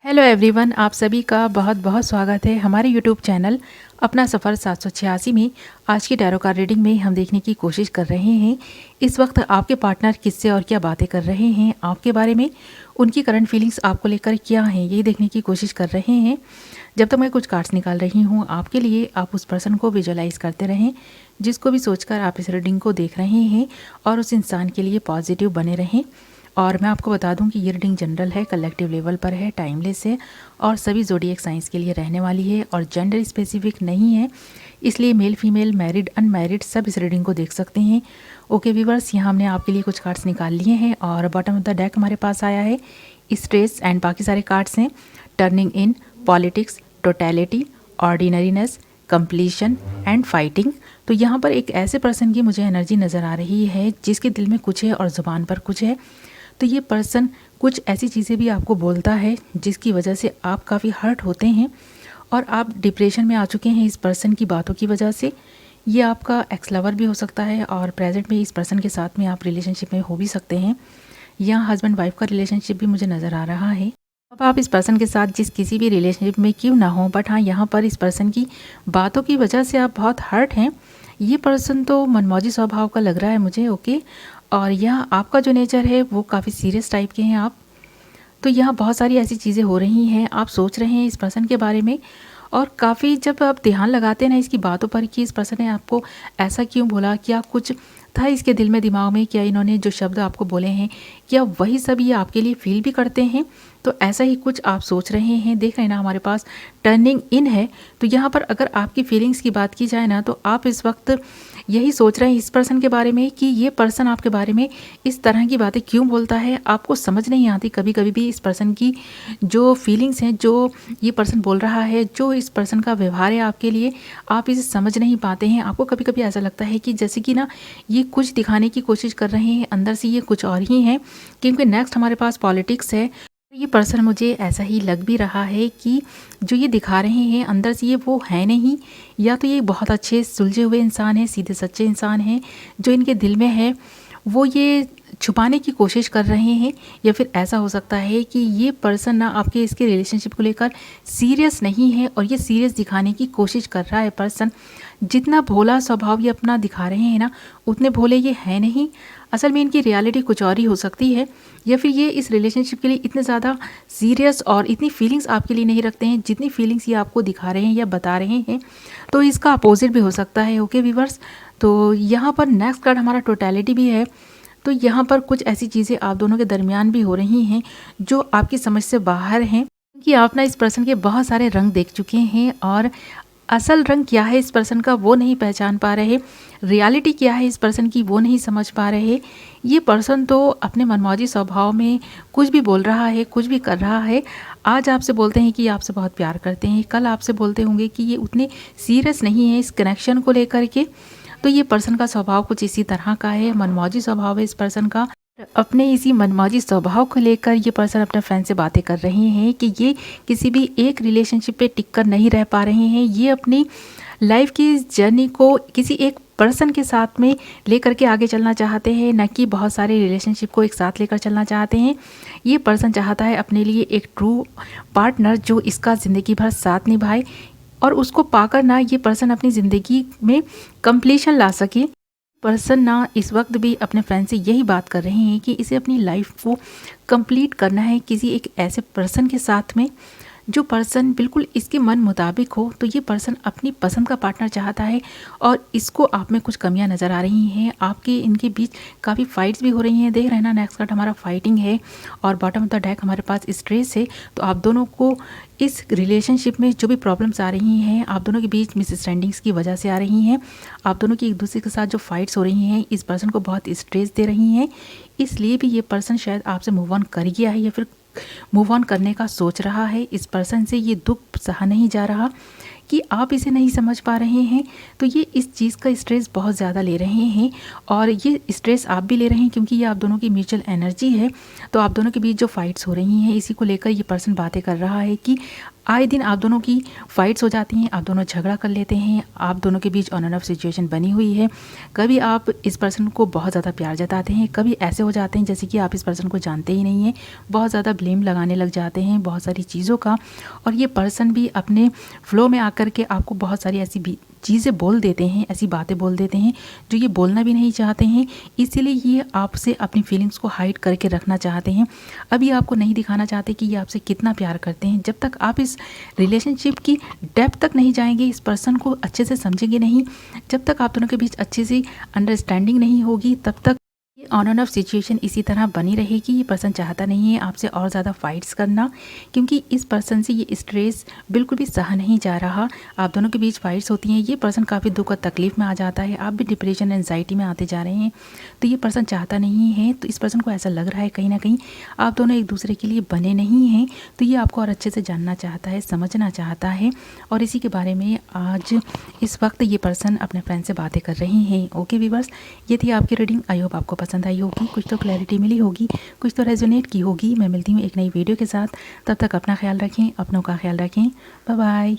Hello everyone, आप सभी का बहुत बहुत स्वागत है हमारे यूट्यूब चैनल अपना सफ़र 786 में। आज की टैरो कार्ड रीडिंग में हम देखने की कोशिश कर रहे हैं इस वक्त आपके पार्टनर किससे और क्या बातें कर रहे हैं आपके बारे में, उनकी करंट फीलिंग्स आपको लेकर क्या हैं, यही देखने की कोशिश कर रहे हैं। जब तक मैं कुछ कार्ड्स निकाल रही हूँ आपके लिए, आप उस पर्सन को विजुअलाइज करते रहें जिसको भी सोचकर आप इस रीडिंग को देख रहे हैं, और उस इंसान के लिए पॉजिटिव बने रहें। और मैं आपको बता दूं कि ये रीडिंग जनरल है, कलेक्टिव लेवल पर है, टाइमलेस है और सभी ज़ोडिएक साइंस के लिए रहने वाली है और जेंडर स्पेसिफिक नहीं है, इसलिए मेल फीमेल मैरिड अनमैरिड सब इस रीडिंग को देख सकते हैं। ओके व्यूवर्स, यहाँ हमने आपके लिए कुछ कार्ड्स निकाल लिए हैं और बॉटम ऑफ द डेक हमारे पास आया है स्ट्रेस एंड बाकी सारे कार्ड्स हैं turning in, politics, totality, ordinariness, completion and fighting. तो यहाँ पर एक ऐसे पर्सन की मुझे एनर्जी नज़र आ रही है जिसके दिल में कुछ है और ज़ुबान पर कुछ है। तो ये पर्सन कुछ ऐसी चीज़ें भी आपको बोलता है जिसकी वजह से आप काफ़ी हर्ट होते हैं और आप डिप्रेशन में आ चुके हैं इस पर्सन की बातों की वजह से। ये आपका एक्स लवर भी हो सकता है और प्रेजेंट में इस पर्सन के साथ में आप रिलेशनशिप में हो भी सकते हैं, या हस्बैंड वाइफ का रिलेशनशिप भी मुझे नज़र आ रहा है। अब आप इस पर्सन के साथ जिस किसी भी रिलेशनशिप में क्यों ना हो, बट हाँ यहाँ पर इस पर्सन की बातों की वजह से आप बहुत हर्ट हैं। ये पर्सन तो मनमौजी स्वभाव का लग रहा है मुझे। ओके, और यह आपका जो नेचर है वो काफ़ी सीरियस टाइप के हैं आप। तो यहाँ बहुत सारी ऐसी चीज़ें हो रही हैं, आप सोच रहे हैं इस पर्सन के बारे में और काफ़ी जब आप ध्यान लगाते हैं ना इसकी बातों पर कि इस पर्सन ने आपको ऐसा क्यों बोला, क्या कुछ था इसके दिल में दिमाग में, क्या इन्होंने जो शब्द आपको बोले हैं क्या वही सब ये आपके लिए फील भी करते हैं। तो ऐसा ही कुछ आप सोच रहे हैं। देख रहे हैं ना हमारे पास टर्निंग इन है। तो यहाँ पर अगर आपकी फीलिंग्स की बात की जाए ना तो आप इस वक्त यही सोच रहे हैं इस पर्सन के बारे में कि ये पर्सन आपके बारे में इस तरह की बातें क्यों बोलता है। आपको समझ नहीं आती कभी कभी भी इस पर्सन की जो फीलिंग्स हैं, जो ये पर्सन बोल रहा है, जो इस पर्सन का व्यवहार है आपके लिए, आप इसे समझ नहीं पाते हैं। आपको कभी कभी ऐसा लगता है कि जैसे कि ना ये कुछ दिखाने की कोशिश कर रहे हैं, अंदर से ये कुछ और ही है। क्योंकि नेक्स्ट हमारे पास पॉलिटिक्स है। ये पर्सन मुझे ऐसा ही लग भी रहा है कि जो ये दिखा रहे हैं अंदर से ये वो है नहीं, या तो ये बहुत अच्छे सुलझे हुए इंसान हैं, सीधे सच्चे इंसान हैं, जो इनके दिल में है वो ये छुपाने की कोशिश कर रहे हैं। या फिर ऐसा हो सकता है कि ये पर्सन ना आपके इसके रिलेशनशिप को लेकर सीरियस नहीं है और ये सीरियस दिखाने की कोशिश कर रहा है। पर्सन जितना भोला स्वभाव ये अपना दिखा रहे हैं ना, उतने भोले ये है नहीं। असल में इनकी रियलिटी कुछ और ही हो सकती है, या फिर ये इस रिलेशनशिप के लिए इतने ज़्यादा सीरियस और इतनी फीलिंग्स आपके लिए नहीं रखते हैं जितनी फीलिंग्स ये आपको दिखा रहे हैं या बता रहे हैं। तो इसका अपोजिट भी हो सकता है। ओके व्यूवर्स, तो यहाँ पर नेक्स्ट कार्ड हमारा टोटैलिटी भी है। तो यहाँ पर कुछ ऐसी चीज़ें आप दोनों के दरमियान भी हो रही हैं जो आपकी समझ से बाहर हैं, कि आप ना इस पर्सन के बहुत सारे रंग देख चुके हैं और असल रंग क्या है इस पर्सन का वो नहीं पहचान पा रहे, रियलिटी क्या है इस पर्सन की वो नहीं समझ पा रहे। ये पर्सन तो अपने मनमौजी स्वभाव में कुछ भी बोल रहा है, कुछ भी कर रहा है। आज आपसे बोलते हैं कि आपसे बहुत प्यार करते हैं, कल आपसे बोलते होंगे कि ये उतने सीरियस नहीं है इस कनेक्शन को लेकर के। तो ये पर्सन का स्वभाव कुछ इसी तरह का है, मनमौजी स्वभाव है इस पर्सन का। अपने इसी मनमौजी स्वभाव को लेकर ये पर्सन अपने फ्रेंड से बातें कर रहे हैं कि ये किसी भी एक रिलेशनशिप पे टिक कर नहीं रह पा रहे हैं। ये अपनी लाइफ की जर्नी को किसी एक पर्सन के साथ में लेकर के आगे चलना चाहते हैं, न कि बहुत सारे रिलेशनशिप को एक साथ लेकर चलना चाहते हैं। ये पर्सन चाहता है अपने लिए एक ट्रू पार्टनर जो इसका ज़िंदगी भर साथ निभाए, और उसको पाकर ना ये पर्सन अपनी ज़िंदगी में कंप्लीशन ला सके। पर्सन ना इस वक्त भी अपने फ्रेंड से यही बात कर रहे हैं कि इसे अपनी लाइफ को कंप्लीट करना है किसी एक ऐसे पर्सन के साथ में जो पर्सन बिल्कुल इसके मन मुताबिक हो। तो ये पर्सन अपनी पसंद का पार्टनर चाहता है और इसको आप में कुछ कमियां नज़र आ रही हैं। आपके इनके बीच काफ़ी फाइट्स भी हो रही हैं। देख रहे हैं ना, नेक्स्ट कार्ड हमारा फाइटिंग है और बॉटम ऑफ द डेक हमारे पास स्ट्रेस है। तो आप दोनों को इस रिलेशनशिप में जो भी प्रॉब्लम्स आ रही हैं, आप दोनों के बीच मिसअंडरस्टैंडिंग्स की वजह से आ रही हैं, आप दोनों की एक दूसरे के साथ जो फाइट्स हो रही हैं, इस पर्सन को बहुत स्ट्रेस दे रही हैं। इसलिए भी ये पर्सन शायद आपसे मूव ऑन कर गया है या फिर मूव ऑन करने का सोच रहा है। इस पर्सन से ये दुख सहा नहीं जा रहा कि आप इसे नहीं समझ पा रहे हैं। तो ये इस चीज़ का स्ट्रेस बहुत ज़्यादा ले रहे हैं और ये स्ट्रेस आप भी ले रहे हैं क्योंकि ये आप दोनों की म्यूचुअल एनर्जी है। तो आप दोनों के बीच जो फाइट्स हो रही हैं इसी को लेकर ये पर्सन बातें कर रहा है कि आए दिन आप दोनों की फाइट्स हो जाती हैं, आप दोनों झगड़ा कर लेते हैं, आप दोनों के बीच ऑन एंड ऑफ सिचुएशन बनी हुई है। कभी आप इस पर्सन को बहुत ज़्यादा प्यार जताते हैं, कभी ऐसे हो जाते हैं जैसे कि आप इस पर्सन को जानते ही नहीं हैं, बहुत ज़्यादा ब्लेम लगाने लग जाते हैं बहुत सारी चीज़ों का। और ये पर्सन भी अपने फ्लो में आकर के आपको बहुत सारी ऐसी भी चीज़ें बोल देते हैं, ऐसी बातें बोल देते हैं जो ये बोलना भी नहीं चाहते हैं। इसीलिए ये आपसे अपनी फीलिंग्स को हाइड करके रखना चाहते हैं। अभी आपको नहीं दिखाना चाहते कि ये आपसे कितना प्यार करते हैं। जब तक आप इस रिलेशनशिप की डेप्थ तक नहीं जाएंगे, इस पर्सन को अच्छे से समझेंगे नहीं, जब तक आप दोनों के बीच अच्छे से अंडरस्टैंडिंग नहीं होगी, तब तक ये ऑन एंड ऑफ सिचुएशन इसी तरह बनी रहेगी। ये पर्सन चाहता नहीं है आपसे और ज़्यादा फाइट्स करना, क्योंकि इस पर्सन से ये स्ट्रेस बिल्कुल भी सहा नहीं जा रहा। आप दोनों के बीच फाइट्स होती हैं, ये पर्सन काफ़ी दुख और तकलीफ में आ जाता है, आप भी डिप्रेशन एंजाइटी में आते जा रहे हैं। तो ये पर्सन चाहता नहीं है। तो इस पर्सन को ऐसा लग रहा है कहीं ना कहीं आप दोनों एक दूसरे के लिए बने नहीं हैं। तो ये आपको और अच्छे से जानना चाहता है, समझना चाहता है, और इसी के बारे में आज इस वक्त ये पर्सन अपने फ्रेंड से बातें कर रहे हैं। ओके व्यूअर्स, ये थी आपकी रीडिंग। आई होप आपको पसंद आई होगी, कुछ तो क्लैरिटी मिली होगी, कुछ तो रेजोनेट की होगी। मैं मिलती हूँ एक नई वीडियो के साथ, तब तक अपना ख्याल रखें, अपनों का ख्याल रखें। Bye bye.